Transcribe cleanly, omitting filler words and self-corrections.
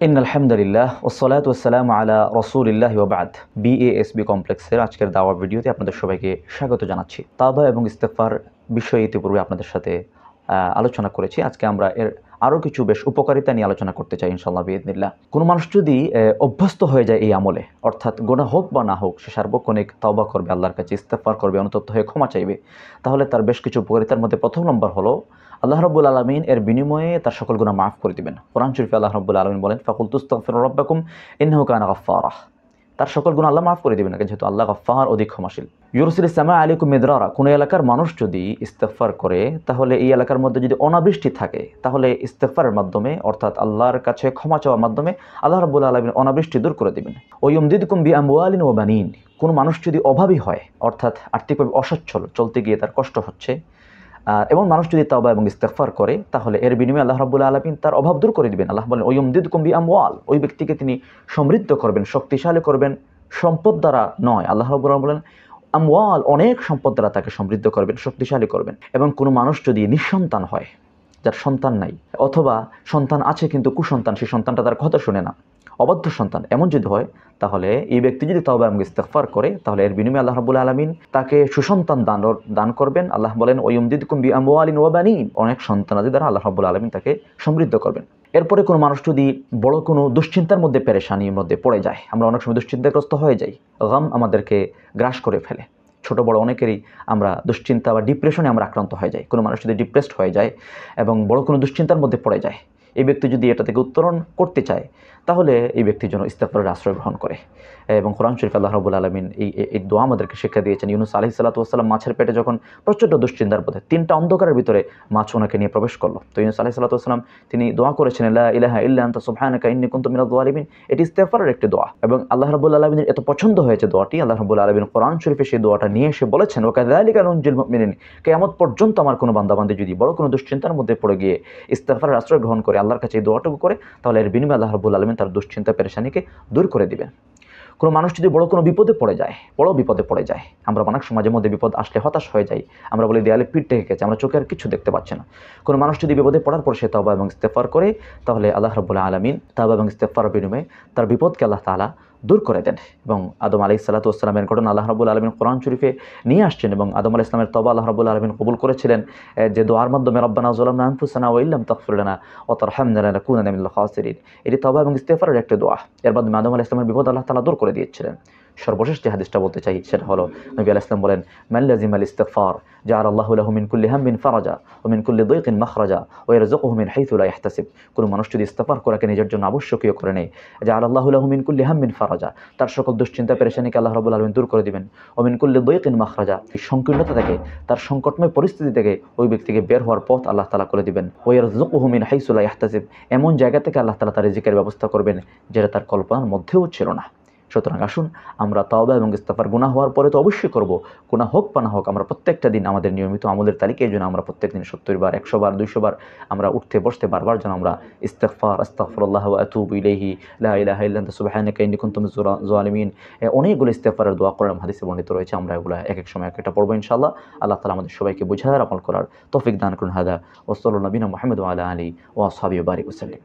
আলহামদুলিল্লাহ ওয়াসসালাতু ওয়াসসালামু আলা রাসূলিল্লাহি ওয়া বা'দ। বিএএসবি কমপ্লেক্সের আজকের দাওয়া ভিডিওতে আপনাদের সবাইকে স্বাগত জানাচ্ছি। তাওবা এবং ইস্তেগফার বিষয়ে ইতিপূর্বে আপনাদের সাথে আলোচনা করেছি। আজকে আমরা এর আরও কিছু বেশ উপকারিতা নিয়ে আলোচনা করতে চাই ইনশাআল্লাহ বিইذনিল্লাহ। কোনো মানুষ যদি অভ্যস্ত হয়ে যায় এই আমলে, অর্থাৎ গুনাহ হোক বা না হোক, সে সার্বক্ষণিক তাওবা করবে, আল্লাহর কাছে ইস্তেগফার করবে, অনুতপ্ত হয়ে ক্ষমা চাইবে, তাহলে তার বেশ কিছু উপকারিতার মধ্যে প্রথম নম্বর হলো আল্লাহ রাব্বুল আলামিন এর বিনিময়ে তার সকল গুনাহ মাফ করে দিবেন। কোরআন শরীফে আল্লাহ রাব্বুল আলামিন বলেন, ফাকুলতু আস্তাগফিরু রাব্বাকুম ইন্নাহু কানা গাফফারা। তার সকল গুনাহ আল্লাহ মাফ করে দিবেন, যেহেতু আল্লাহ গাফফার, অধিক ক্ষমাশীল। ইউরসিলিস সামা আলাইকুম মিদরারা। কোনো এলাকার মানুষ যদি ইস্তেগফার করে, তাহলে এই এলাকার মধ্যে যদি অনাবৃষ্টি থাকে, তাহলে ইস্তেগফারের মাধ্যমে, অর্থাৎ আল্লাহর কাছে ক্ষমা চাওয়ার মাধ্যমে আল্লাহ রাব্বুল আলামিন অনাবৃষ্টি দূর করে দিবেন। ওয়ায়ুমদিদকুম বিআমওয়ালিন ওয়া বানিন। কোনো মানুষ যদি অভাবী হয়, অর্থাৎ আর্থিকভাবে অসচ্ছল, চলতে গিয়ে তার কষ্ট হচ্ছে, এবং মানুষ যদি তাওবা এবং ইস্তেগফার করে, তাহলে এর বিনিময়ে আল্লাহ রাব্বুল আলামিন তার অভাব দূর করে দিবেন। আল্লাহ বলেন, ওয়ায়ুমদিদকুম বিআমওয়াল। ওই ব্যক্তিকে তিনি সমৃদ্ধ করবেন, শক্তিশালী করবেন, সম্পদ দ্বারা নয়। আল্লাহ রাব্বুল আলামিন বলেন, আমওয়াল, অনেক সম্পদ দ্বারা তাকে সমৃদ্ধ করবেন, শক্তিশালী করবেন। এবং কোনো মানুষ যদি নিঃসন্তান হয়, যার সন্তান নাই, অথবা সন্তান আছে কিন্তু কুসন্তান, সেই সন্তানটা তার কথা শুনে না, অবাধ্য সন্তান, এমন যদি হয়, তাহলে এই ব্যক্তি যদি তাওবা এবং ইস্তেগফার করে, তাহলে এর বিনিময়ে আল্লাহ রাব্বুল আলামিন তাকে সুসন্তান দান করবেন। আল্লাহ বলেন, ওয়ায়ুমদিদকুম বিআমওয়ালিন ওয়া বানিন। অনেক সন্তানাদি দ্বারা আল্লাহ রাব্বুল আলামিন তাকে সমৃদ্ধ করবেন। এরপরে কোনো মানুষ যদি বড় কোনো দুশ্চিন্তার মধ্যে, পেরেশানির মধ্যে পড়ে যায়, আমরা অনেক সময় দুশ্চিন্তাগ্রস্ত হয়ে যাই, গাম আমাদেরকে গ্রাস করে ফেলে। ছোট বড় অনেকেরই আমরা দুশ্চিন্তা বা ডিপ্রেশনে আমরা আক্রান্ত হয়ে যাই। কোনো মানুষ যদি ডিপ্রেসড হয়ে যায় এবং বড় কোনো দুশ্চিন্তার মধ্যে পড়ে যায়, এই ব্যক্তি যদি এটা থেকে উত্তরণ করতে চায়, তাহলে এই ব্যক্তির জন্য ইস্তেগফারের আশ্রয় গ্রহণ করে। এবং কোরআন শরীফে আল্লাহ রাব্বুল আলামিন এই দোয়া আমাদেরকে শিক্ষা দিয়েছেন। ইউনুস আলাইহিস সালাতু ওয়াস সালাম মাছের পেটে যখন প্রচণ্ড দুশ্চিন্তার মধ্যে, 3টা অন্ধকারের ভিতরে মাছ ওনাকে নিয়ে প্রবেশ করলো, তো ইউনুস আলাইহিস সালাতু ওয়াস সালাম তিনি দোয়া করেছেন, লা ইলাহা ইল্লা আনতা সুবহানাকা ইন্নী কুনতু মিনাজ জালিমিন। এটি ইস্তেগফারের একটি দোয়া, এবং আল্লাহ রাব্বুল আলামিনের এত পছন্দ হয়েছে দোয়াটি, আল্লাহ রাব্বুল আলামিন কোরআন শরীফে সেই দোয়াটা নিয়ে এসে বলেছেন, ওয়া কাযালিকা নুনজিল মুমিনিন। কিয়ামত পর্যন্ত আমার কোনো বান্দাবান্দি যদি বড় কোনো দুশ্চিন্তার মধ্যে পড়ে গিয়ে ইস্তেগফারের আশ্রয় গ্রহণ করে, আল্লাহর কাছে এই দোয়াটুকু করে, তাহলে এর বিনিময়ে আল্লাহ রাব্বুল আলামিন তার দুশ্চিন্তা পেরেশানিকে দূর করে দিবেন। কোনো মানুষ যদি বড় কোনো বিপদে পড়ে যায়, বড় বিপদে পড়ে যায়, আমরা অনেক সমাজের মধ্যে বিপদ আসলে হতাশ হয়ে যাই, আমরা বলি দেয়ালে পিঠ ঠেকে গেছে, আমরা চোখে আর কিছু দেখতে পাচ্ছি না। কোনো মানুষ যদি বিপদে পড়ার পর সে তাওবা এবং ইস্তেগফার করে, তাহলে আল্লাহ রাব্বুল আলামিন তাওবা এবং ইস্তেগফারের বিনিময়ে তার বিপদকে আল্লাহ তাআলা দূর করে দেন। এবং আদম আলাইহিস সালাতু ওয়াস সালামের ঘটনা আল্লাহ রাব্বুল আলামিন কোরআন শরীফে নিয়ে আসছেন, এবং আদম আলাইহিস সালামের তওবা আল্লাহ রাব্বুল আলামিন কবুল করেছিলেন, যে দোয়ার মাধ্যমে রব্বানা যালামনা আনফুসানা ওয়া ইল্লাম তাগফির লানা ওয়া তারহামনা লানাকুনান্না মিনাল খাসিরিন। এটি তওবা এবং ইস্তেগফারের একটা দোয়া। এর মাধ্যমে আদম আলাইহিস সালামের বিপদ আল্লাহ তাআলা দূর করে দিয়েছিলেন। সর্বশেষ যে হাদিসটা বলতে চাই, সেটা হলো নবী আলাইহিস সালাম বলেন, মান লাজিমাল ইস্তিগফার জাআলাল্লাহু লাহু মিন কুল্লি হাম্মিন ফারাজা ওয়া মিন কুল্লি দাইকিন মাখরাজা ওয়া ইয়ারযুকুহু মিন হাইথু লা ইয়াহতাসিব। কোনো মানুষ যদি ইস্তিগফার করাকে নিজের জন্য আবশ্যকীয় করে নেয়, জাআলাল্লাহু লাহু মিন কুল্লি হাম্মিন ফারাজা, তার সকল দুশ্চিন্তা পেরেশানিকে আল্লাহ রাব্বুল আলামিন দূর করে দিবেন। ওয়া মিন কুল্লি দাইকিন মাখরাজা, এই সংকীর্ণতা থেকে, তার সংকটময় পরিস্থিতি থেকে ওই ব্যক্তিকে বের হওয়ার পথ আল্লাহ তাআলা করে দিবেন। ওয়া ইয়ারযুকুহু মিন হাইথু লা ইয়াহতাসিব, এমন জায়গা থেকে আল্লাহ তাআলা তার রিজিকের ব্যবস্থা করবেন যেটা তার কল্পনার মধ্যেও ছিল না। সুতরাং আসুন আমরা তাওবা এবং ইস্তেগফার, গুনাহ হওয়ার পরে তো অবশ্যই করব, গুনাহ হোক বা না হোক, আমরা প্রত্যেকটা দিন আমাদের নিয়মিত আমলের তালিকায় এই জন্য আমরা প্রত্যেকদিন 70 বার, 100 বার, 200 বার আমরা উঠতে বসতে বারবার যেন আমরা ইস্তেগফার, আস্তাগফিরুল্লাহ ওয়া আতুবু ইলাইহি, লা ইলাহা ইল্লা আনতা সুবহানাকা ইন্নী কুনতু মিনাজ জালিমিন, অনেকগুলো ইস্তেগফারের দোয়া কোরআন হাদিসে বর্ণিত রয়েছে। আমরা এগুলো এক এক সময় এক একটা পড়বো ইনশাআল্লাহ। আল্লাহ তাআলা আমাদের সবাইকে বুঝার, আমল করার তৌফিক দান করুন। হাদা ওয়া সাল্লাল্লাহু নবিনা মুহাম্মদ ওয়া আলা আলিহি ওয়া আসহাবিহি ওয়া বারিক ওয়া সাল্লাম।